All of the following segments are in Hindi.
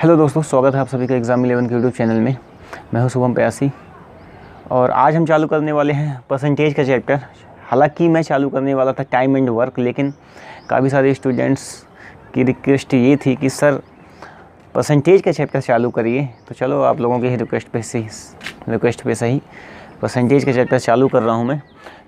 हेलो दोस्तों, स्वागत है आप सभी का एग्ज़ाम 11 के यूट्यूब चैनल में। मैं हूं शुभम प्यासी और आज हम चालू करने वाले हैं परसेंटेज का चैप्टर। हालांकि मैं चालू करने वाला था टाइम एंड वर्क, लेकिन काफ़ी सारे स्टूडेंट्स की रिक्वेस्ट ये थी कि सर परसेंटेज का चैप्टर चालू करिए। तो चलो आप लोगों के ही रिक्वेस्ट पे सही परसेंटेज का चैप्टर चालू कर रहा हूँ मैं।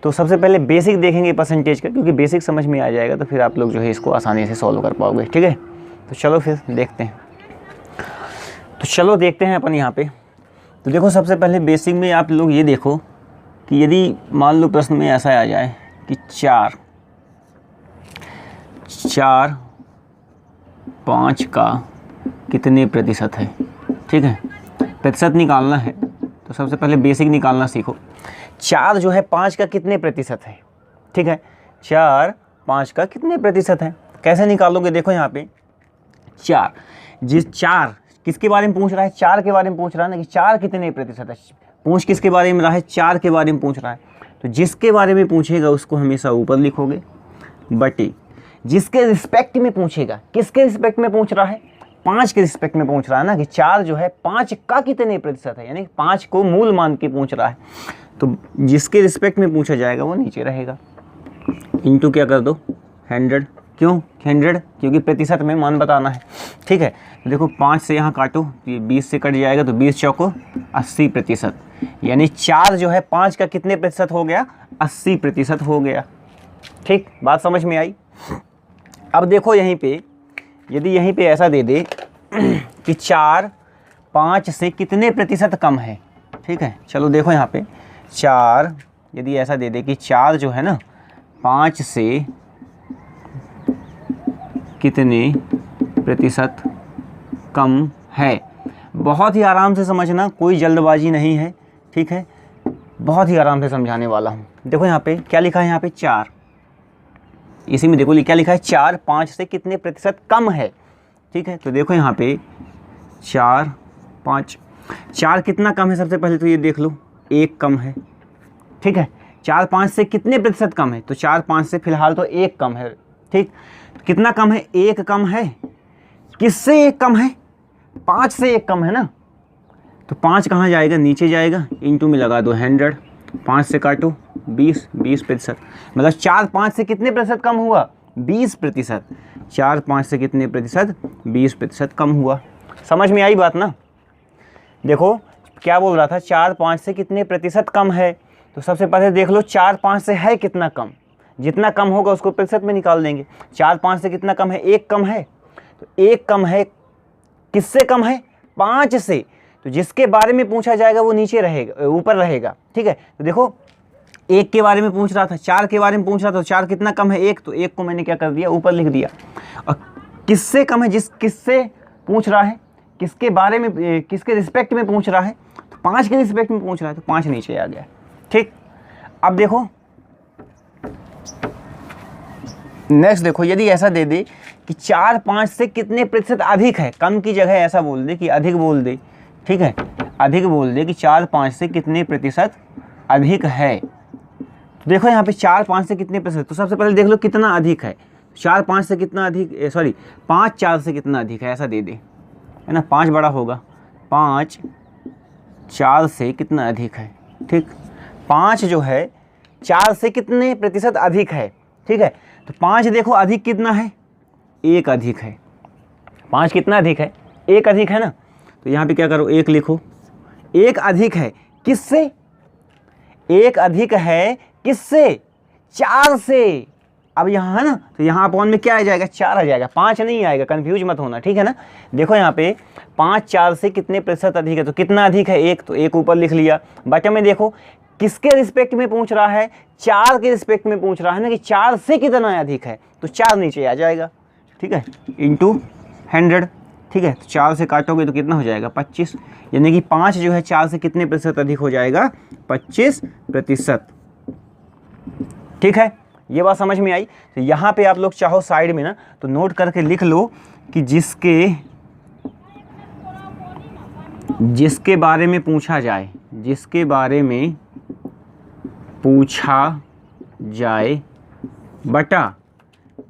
तो सबसे पहले बेसिक देखेंगे परसेंटेज का, क्योंकि बेसिक समझ में आ जाएगा तो फिर आप लोग जो है इसको आसानी से सॉल्व कर पाओगे। ठीक है, तो चलो फिर देखते हैं। तो चलो देखते हैं अपन यहाँ पे। तो देखो, सबसे पहले बेसिक में आप लोग ये देखो कि यदि मान लो प्रश्न में ऐसा आ जाए कि चार 5 का कितने प्रतिशत है। ठीक है, प्रतिशत निकालना है तो सबसे पहले बेसिक निकालना सीखो। 4 जो है 5 का कितने प्रतिशत है। ठीक है, 4 5 का कितने प्रतिशत है, कैसे निकालोगे। देखो यहाँ पे 4 किसके बारे में पूछ रहा है, 4 के बारे में पूछ रहा है ना, कि 4 कितने प्रतिशत है। पूछ किसके बारे में रहा है, 4 के बारे में पूछ रहा है। तो जिसके बारे में पूछेगा उसको हमेशा ऊपर लिखोगे, बटे जिसके रिस्पेक्ट में पूछेगा। किसके रिस्पेक्ट में पूछ रहा है, 5 के रिस्पेक्ट में पूछ रहा है ना, कि 4 जो है 5 का कितने प्रतिशत है, यानी 5 को मूल मान के पूछ रहा है। तो जिसके रिस्पेक्ट में पूछा जाएगा वो नीचे रहेगा। इंटू क्या कर दो 100। क्यों 100, क्योंकि प्रतिशत में मान बताना है। ठीक है, तो देखो 5 से यहाँ काटो तो ये 20 से कट जाएगा, तो 20 चौको 80%, यानी 4 जो है 5 का कितने प्रतिशत हो गया, 80% हो गया। ठीक, बात समझ में आई। अब देखो यहीं पे, यदि यहीं पे ऐसा दे दे कि 4 5 से कितने प्रतिशत कम है। ठीक है, चलो देखो यहाँ पे 4, यदि ऐसा दे दे कि 4 जो है ना 5 से कितने प्रतिशत कम है। बहुत ही आराम से समझना, कोई जल्दबाजी नहीं है। ठीक है, बहुत ही आराम से समझाने वाला हूँ। देखो यहाँ पे क्या लिखा है, यहाँ पे 4, इसी में देखो क्या लिखा है, 4 5 से कितने प्रतिशत कम है। ठीक है, तो देखो यहाँ पे 4 5, 4 कितना कम है, सबसे पहले तो ये देख लो 1 कम है। ठीक है, 4 5 से कितने प्रतिशत कम है, तो 4 5 से फिलहाल तो 1 कम है। ठीक, कितना कम है, 1 कम है। किससे 1 कम है, 5 से 1 कम है ना। तो 5 कहाँ जाएगा, नीचे जाएगा, इंटू में लगा दो 100, 5 से काटो 20%, मतलब 4 5 से कितने प्रतिशत कम हुआ, 20%। 4 5 से कितने प्रतिशत, 20% कम हुआ। समझ में आई बात ना। देखो क्या बोल रहा था, 4 5 से कितने प्रतिशत कम है। तो सबसे पहले देख लो 4 5 से है कितना कम, जितना कम होगा उसको प्रतिशत में निकाल देंगे। 4 5 से कितना कम है, 1 कम है। तो 1 कम है, किससे कम है, 5 से। तो जिसके बारे में पूछा जाएगा वो नीचे रहेगा, ऊपर रहेगा। ठीक है, तो देखो 1 के बारे में पूछ रहा था, 4 के बारे में पूछ रहा था, 4 कितना कम है, 1, तो 1 को मैंने क्या कर दिया, ऊपर लिख दिया। और किससे कम है, किससे पूछ रहा है, किसके बारे में, किसके रिस्पेक्ट में पूछ रहा है, तो 5 के रिस्पेक्ट में पूछ रहा है, तो 5 नीचे आ गया। ठीक, अब देखो नेक्स्ट, देखो यदि ऐसा दे दे कि 4 5 से कितने प्रतिशत अधिक है, कम की जगह ऐसा बोल दे कि अधिक बोल दे। ठीक है, अधिक बोल दे कि 4 5 से कितने प्रतिशत अधिक है। तो देखो यहाँ पे 4 5 से कितने प्रतिशत, तो सबसे पहले देख लो कितना अधिक है। 4 5 से कितना अधिक, 5 4 से कितना अधिक है, ऐसा दे दे, है ना। 5 बड़ा होगा, 5 4 से कितना अधिक है। ठीक, 5 जो है 4 से कितने प्रतिशत अधिक है। ठीक है, तो 5 देखो अधिक कितना है, 1 अधिक है। 5 कितना अधिक है, 1 अधिक है ना। तो यहाँ पे क्या करो, 1 लिखो, 1 अधिक है किससे, 1 अधिक है किससे, 4 से। अब यहाँ है ना, तो यहाँ अपॉन में क्या आ जाएगा, 4 आ जाएगा, 5 नहीं आएगा, कंफ्यूज मत होना। ठीक है ना, देखो यहाँ पे 5 4 से कितने प्रतिशत अधिक है, तो कितना अधिक है, 1, तो 1 ऊपर लिख लिया। बटन में देखो किसके रिस्पेक्ट में पूछ रहा है, 4 के रिस्पेक्ट में पूछ रहा है ना, कि 4 से कितना अधिक है, तो 4 नीचे आ जाएगा। ठीक है, इंटू 100। ठीक है, तो 4 से काटोगे तो कितना हो जाएगा, 25, यानी कि 5 जो है 4 से कितने प्रतिशत अधिक हो जाएगा, 25%। ठीक है, ये बात समझ में आई। तो यहाँ पे आप लोग चाहो साइड में ना तो नोट करके लिख लो कि जिसके बारे में पूछा जाए, जिसके बारे में पूछा जाए बटा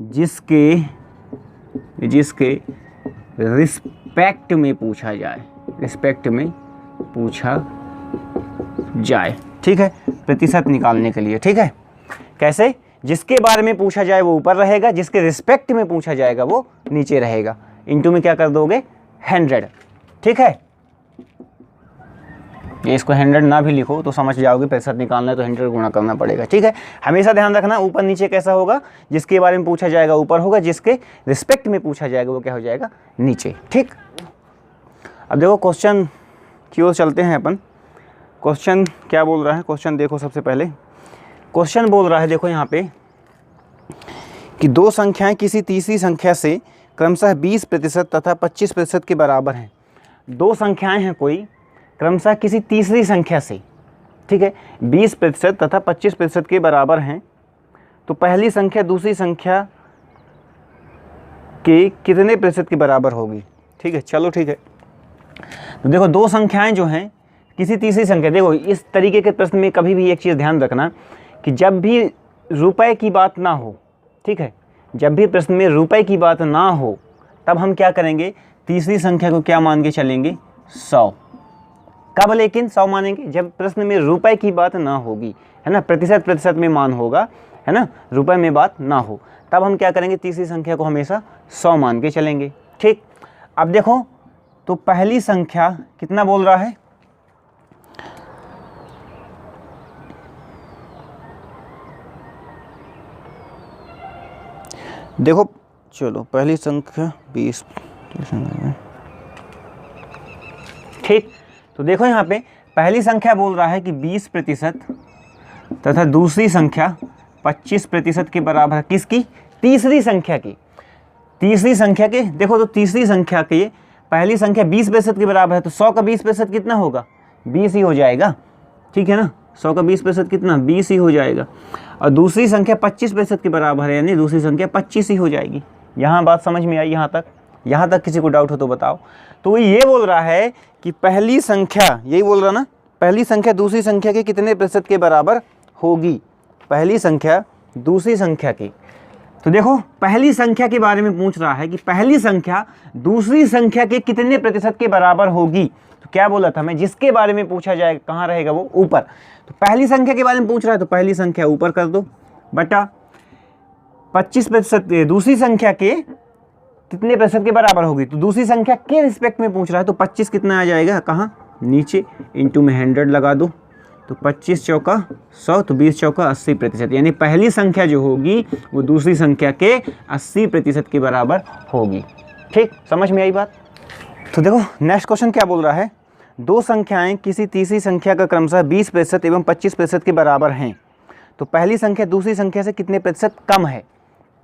जिसके रिस्पेक्ट में पूछा जाए, रिस्पेक्ट में पूछा जाए, ठीक है, प्रतिशत निकालने के लिए, ठीक है। कैसे? जिसके बारे में पूछा जाए वो ऊपर रहेगा, जिसके रिस्पेक्ट में पूछा जाएगा वो नीचे रहेगा। इनटू में क्या कर दोगे? 100, ठीक है। ये इसको 100 ना भी लिखो तो समझ जाओगे, प्रतिशत निकालना है तो 100 गुणा करना पड़ेगा, ठीक है। हमेशा ध्यान रखना ऊपर नीचे कैसा होगा, जिसके बारे में पूछा जाएगा ऊपर होगा, जिसके रिस्पेक्ट में पूछा जाएगा वो क्या हो जाएगा? नीचे, ठीक। अब देखो क्वेश्चन की ओर चलते हैं अपन। क्वेश्चन क्या बोल रहा है? क्वेश्चन देखो, सबसे पहले क्वेश्चन बोल रहा है, देखो यहाँ पे कि दो संख्याएं किसी तीसरी संख्या से क्रमशः 20% तथा 25% के बराबर हैं। दो संख्याएं हैं कोई क्रमशः किसी तीसरी संख्या से, ठीक है, 20% तथा 25% के बराबर हैं, तो पहली संख्या दूसरी संख्या के कितने प्रतिशत के बराबर होगी? ठीक है, चलो ठीक है। तो देखो दो संख्याएं जो हैं किसी तीसरी संख्या, देखो इस तरीके के प्रश्न में कभी भी एक चीज़ ध्यान रखना कि जब भी रुपए की बात ना हो, ठीक है, जब भी प्रश्न में रुपए की बात ना हो तब हम क्या करेंगे? तीसरी संख्या को क्या मान के चलेंगे? 100। कब लेकिन 100 मानेंगे? जब प्रश्न में रुपए की बात ना होगी, है ना, प्रतिशत में मान होगा, है ना, रुपए में बात ना हो, तब हम क्या करेंगे? तीसरी संख्या को हमेशा 100 मान के चलेंगे, ठीक। अब देखो तो पहली संख्या कितना बोल रहा है? देखो चलो पहली संख्या 20, ठीक। तो देखो यहाँ पे पहली संख्या बोल रहा है कि 20% तथा दूसरी संख्या 25% के बराबर है। किसकी? तीसरी संख्या की। तीसरी संख्या के देखो तो तीसरी संख्या के पहली संख्या 20% के बराबर है, तो 100 का 20% कितना होगा? 20 ही हो जाएगा, ठीक है ना। 100 का 20% कितना? 20 ही हो जाएगा। और दूसरी संख्या 25% के बराबर है, यानी दूसरी संख्या 25 ही हो जाएगी। यहाँ बात समझ में आई? यहाँ तक किसी को डाउट हो तो बताओ। तो ये बोल रहा है कि पहली संख्या, यही बोल रहा ना, पहली संख्या दूसरी संख्या के कितने प्रतिशत के बराबर होगी? पहली संख्या दूसरी संख्या की। तो देखो पहली संख्या के बारे में पूछ रहा है कि पहली संख्या दूसरी संख्या के कितने प्रतिशत के बराबर होगी। तो क्या बोला था मैं? जिसके बारे में पूछा जाएगा कहाँ रहेगा वो? ऊपर। तो पहली संख्या के बारे में पूछ रहा है तो पहली संख्या ऊपर कर दो, बटा 25% दूसरी संख्या के कितने प्रतिशत के बराबर होगी। तो दूसरी संख्या के रिस्पेक्ट में पूछ रहा है तो 25 कितना आ जाएगा? कहाँ? नीचे। इंटू में 100 लगा दो, तो 25 चौका 100, तो 20 चौका 80%, यानी पहली संख्या जो होगी वो दूसरी संख्या के 80% के बराबर होगी, ठीक। समझ में आई बात? तो देखो नेक्स्ट क्वेश्चन क्या बोल रहा है? दो संख्याएं किसी तीसरी संख्या का क्रमशः 20% एवं 25% के बराबर हैं, तो पहली संख्या दूसरी संख्या से कितने प्रतिशत कम है।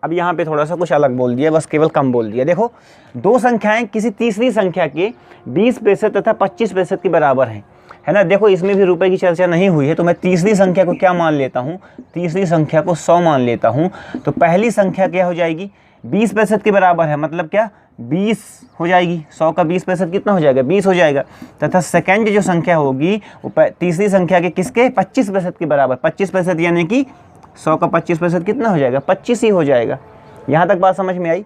अब यहाँ पे थोड़ा सा कुछ अलग बोल दिया, बस केवल कम बोल दिया। देखो दो संख्याएं किसी तीसरी संख्या के 20% तथा 25% के बराबर हैं, है ना। देखो इसमें भी रुपए की चर्चा नहीं हुई है, तो मैं तीसरी संख्या को क्या मान लेता हूँ? तीसरी संख्या को 100 मान लेता हूँ। तो पहली संख्या क्या हो जाएगी? 20% के बराबर है, मतलब क्या? 20 हो जाएगी। 100 का 20% कितना हो जाएगा? 20 हो जाएगा। तथा सेकेंड जो संख्या होगी वो तीसरी संख्या के किसके? 25% के बराबर। 25% यानी कि 100 का 25% कितना हो जाएगा? 25 ही हो जाएगा। यहाँ तक बात समझ में आई?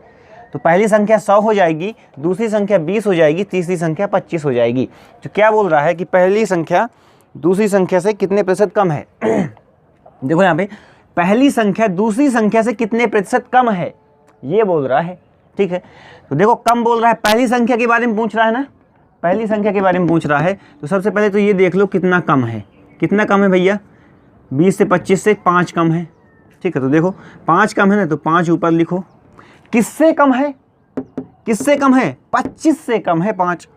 तो पहली संख्या 100 हो जाएगी, दूसरी संख्या 20 हो जाएगी, तीसरी संख्या 25 हो जाएगी। तो क्या बोल रहा है कि पहली संख्या दूसरी संख्या से कितने प्रतिशत कम है? देखो यहाँ पे पहली संख्या दूसरी संख्या से कितने प्रतिशत कम है, ये बोल रहा है, ठीक है। तो देखो कम बोल रहा है, पहली संख्या के बारे में पूछ रहा है ना, पहली संख्या के बारे में पूछ रहा है। तो सबसे पहले तो ये देख लो कितना कम है। कितना कम है भैया? 20 से 25 से 5 कम है, ठीक है। तो देखो 5 कम है ना, तो 5 ऊपर लिखो। किससे कम है? किससे कम है? 25 से कम है 5,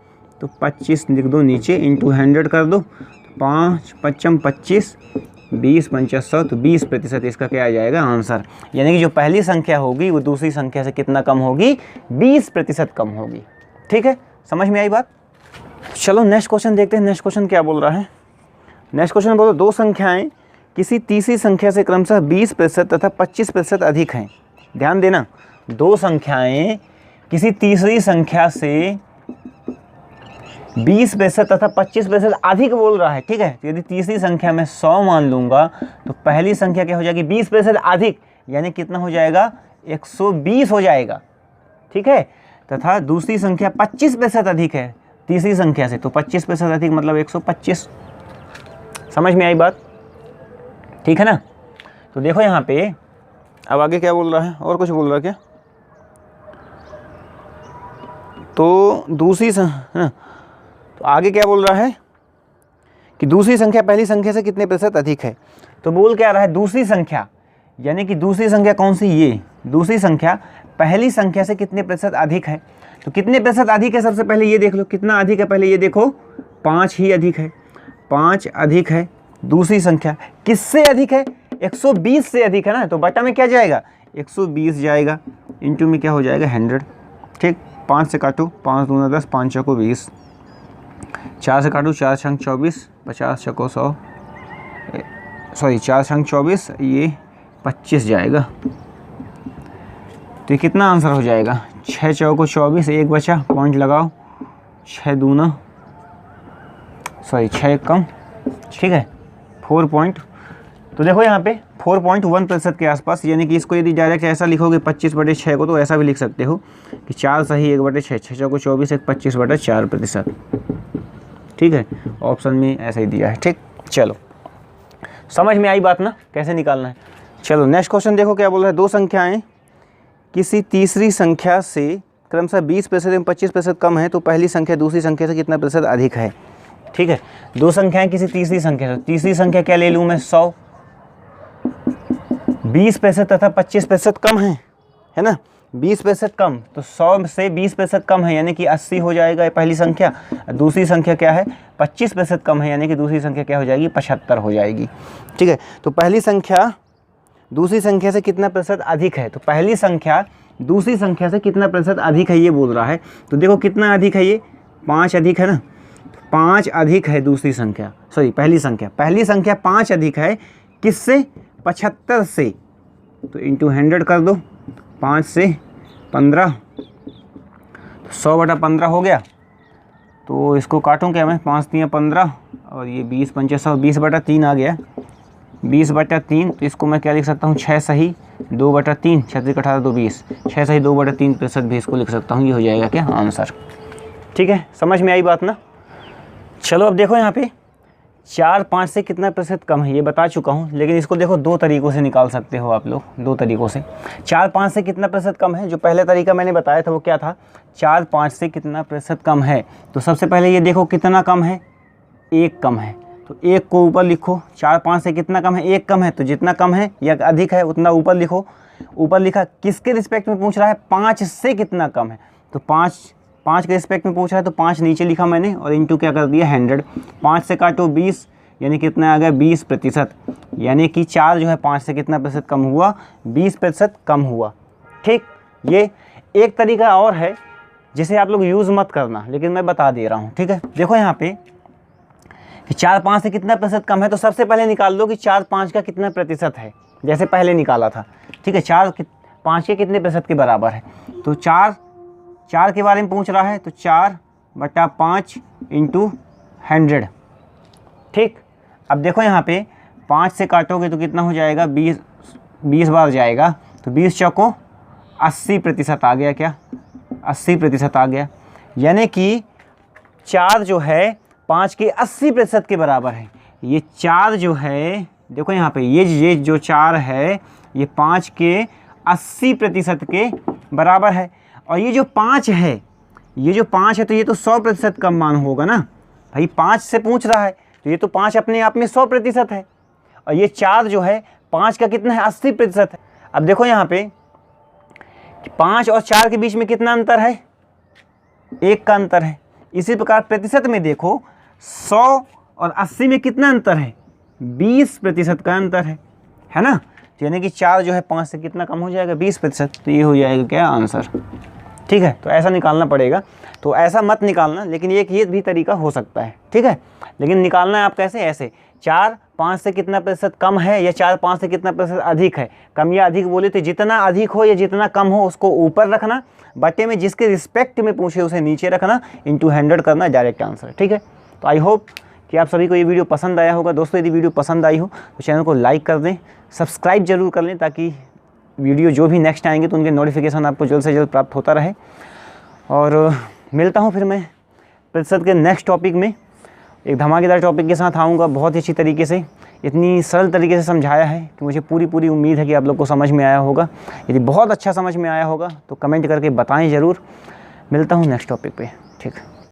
तो 25 लिख दो नीचे, इंटू 100 कर दो। 5 5 25, 20 5 100, तो 20% इसका क्या आ जाएगा? आंसर। यानी कि जो पहली संख्या होगी वो दूसरी संख्या से कितना कम होगी? 20% कम होगी, ठीक है। समझ में आई बात? चलो नेक्स्ट क्वेश्चन देखते हैं। नेक्स्ट क्वेश्चन क्या बोल रहा है? नेक्स्ट क्वेश्चन बोलो दो संख्याएं किसी तीसरी संख्या से क्रमशः 20% तथा 25% अधिक हैं। ध्यान देना, दो संख्याएं किसी तीसरी संख्या से 20% तथा 25% अधिक बोल रहा है, ठीक है। तो यदि तीसरी संख्या में 100 मान लूंगा तो पहली संख्या क्या हो जाएगी? 20% अधिक, यानी कितना हो जाएगा? 120 हो जाएगा, ठीक है। तथा दूसरी संख्या 25% अधिक है तीसरी संख्या से, तो 25% अधिक मतलब 125। समझ में आई बात? ठीक है ना। तो देखो यहाँ पे अब आगे क्या बोल रहा है, और कुछ बोल रहा है क्या? तो तो आगे क्या बोल रहा है कि दूसरी संख्या पहली संख्या से कितने प्रतिशत अधिक है। तो बोल क्या रहा है, दूसरी संख्या, यानी कि दूसरी संख्या कौन सी, ये दूसरी संख्या पहली संख्या से कितने प्रतिशत अधिक है। तो कितने प्रतिशत अधिक है, सबसे पहले ये देख लो कितना अधिक है, पहले ये देखो 5 ही अधिक है, 5 अधिक है। दूसरी संख्या किससे अधिक है, 120 से अधिक है ना, तो बटा में क्या जाएगा 120 जाएगा, इंटू में क्या हो जाएगा 100। ठीक, 5 से काटो, 5 दूना 10, 5 चौको 20, 4 से काटो, 4 छंग 24, 50 चौको 100, सॉरी 4 छंग 24, ये 25 जाएगा। तो ये कितना आंसर हो जाएगा, 6 चौको 24, एक बचा, पॉइंट लगाओ, 6 दूना, सॉरी 6 कम, ठीक है 4 पॉइंट। तो देखो यहाँ पे 4.1% के आसपास, यानी कि इसको यदि डायरेक्ट ऐसा लिखोगे 25/6 को, तो ऐसा भी लिख सकते हो कि 4 सही 1/6, 6 चौको 24, 25/4%। ठीक है, ऑप्शन में ऐसा ही दिया है। ठीक, चलो समझ में आई बात ना, कैसे निकालना है। चलो नेक्स्ट क्वेश्चन देखो क्या बोल रहा है, दो संख्याएं किसी तीसरी संख्या से क्रमशः 20% एवं 25% कम है, तो पहली संख्या दूसरी संख्या से कितना प्रतिशत अधिक है। ठीक है, दो संख्याएं किसी तीसरी संख्या से, तीसरी संख्या क्या ले लूँ मैं 100, 20% तथा 25% कम है ना, 20% कम, तो 100 से 20% कम है, यानी कि 80 हो जाएगा पहली संख्या। दूसरी संख्या क्या है 25% कम है, यानी कि दूसरी संख्या क्या हो जाएगी 75 हो जाएगी। ठीक है, तो पहली संख्या दूसरी संख्या से कितना प्रतिशत अधिक है, तो पहली संख्या दूसरी संख्या से कितना प्रतिशत अधिक है ये बोल रहा है। तो देखो कितना अधिक है, ये 5 अधिक है ना, 5 अधिक है दूसरी संख्या, सॉरी पहली संख्या 5 अधिक है किससे, 75 से, तो इंटू 100 कर दो, 5 से 15, 100/15 हो गया। तो इसको काटूं क्या मैं, 5 3 15 और ये 20 5 100, 20/3 आ गया, 20/3। तो इसको मैं क्या लिख सकता हूँ, 6 सही 2/3, 36 18 2 20, 6 सही 2/3% भी इसको लिख सकता हूँ, ये हो जाएगा क्या आंसर। ठीक है, समझ में आई बात ना। चलो अब देखो यहाँ पे 4 5 से कितना प्रतिशत कम है ये बता चुका हूँ, लेकिन इसको देखो दो तरीक़ों से निकाल सकते हो आप लोग, दो तरीक़ों से। 4 5 से कितना प्रतिशत कम है, जो पहले तरीका मैंने बताया था वो क्या था, 4 5 से कितना प्रतिशत कम है। तो सबसे पहले ये देखो कितना कम है, 1 कम है, तो 1 को ऊपर लिखो। 4 5 से कितना कम है, 1 कम है, तो जितना कम है या अधिक है उतना ऊपर लिखो। ऊपर लिखा, किसके रिस्पेक्ट में पूछ रहा है, 5 से कितना कम है, तो 5 के रिस्पेक्ट में पूछ रहा है, तो 5 नीचे लिखा मैंने और इंटू क्या कर दिया 100। 5 से काटो 20, यानी कितना आ गया 20%, यानी कि 4 जो है 5 से कितना प्रतिशत कम हुआ, 20% कम हुआ। ठीक, ये एक तरीका और है जिसे आप लोग यूज़ मत करना, लेकिन मैं बता दे रहा हूँ। ठीक है, देखो यहाँ पे कि 4 5 से कितना प्रतिशत कम है, तो सबसे पहले निकाल लो कि 4 5 का कितना प्रतिशत है, जैसे पहले निकाला था। ठीक है, 4 5 के कितने प्रतिशत के बराबर है, तो 4 के बारे में पूछ रहा है, तो 4/5 इंटू 100। ठीक, अब देखो यहाँ पे 5 से काटोगे तो कितना हो जाएगा, 20 बार जाएगा, तो 20 चौको 80% आ गया, क्या 80% आ गया, यानी कि 4 जो है 5 के 80% के बराबर है। ये 4 जो है देखो यहाँ पे ये जो 4 है ये 5 के 80% के बराबर है, और ये जो 5 है तो ये तो 100% कम मान होगा ना भाई, 5 से पूछ रहा है तो ये तो 5 अपने आप में 100% है, और ये 4 जो है 5 का कितना है 80% है। अब देखो यहाँ पे 5 और 4 के बीच में कितना अंतर है, 1 का अंतर है। इसी प्रकार प्रतिशत में देखो 100 और 80 में कितना अंतर है, 20% का अंतर है ना, यानी कि 4 जो है 5 से कितना कम हो जाएगा 20%, तो ये हो जाएगा क्या आंसर। ठीक है, तो ऐसा निकालना पड़ेगा, तो ऐसा मत निकालना, लेकिन एक ये भी तरीका हो सकता है। ठीक है, लेकिन निकालना है आप कैसे, ऐसे 4 5 से कितना प्रतिशत कम है या 4 5 से कितना प्रतिशत अधिक है। कम या अधिक बोले तो जितना अधिक हो या जितना कम हो उसको ऊपर रखना, बटे में जिसके रिस्पेक्ट में पूछे उसे नीचे रखना, इंटू 100 करना, डायरेक्ट आंसर। ठीक है, तो आई होप कि आप सभी को ये वीडियो पसंद आया होगा। दोस्तों यदि वीडियो पसंद आई हो तो चैनल को लाइक कर दें, सब्सक्राइब जरूर कर लें, ताकि वीडियो जो भी नेक्स्ट आएंगे तो उनके नोटिफिकेशन आपको जल्द से जल्द प्राप्त होता रहे। और मिलता हूँ फिर मैं प्रतिशत के नेक्स्ट टॉपिक में, एक धमाकेदार टॉपिक के साथ आऊँगा। बहुत ही अच्छी तरीके से, इतनी सरल तरीके से समझाया है कि मुझे पूरी उम्मीद है कि आप लोग को समझ में आया होगा। यदि बहुत अच्छा समझ में आया होगा तो कमेंट करके बताएं ज़रूर। मिलता हूँ नेक्स्ट टॉपिक पे, ठीक।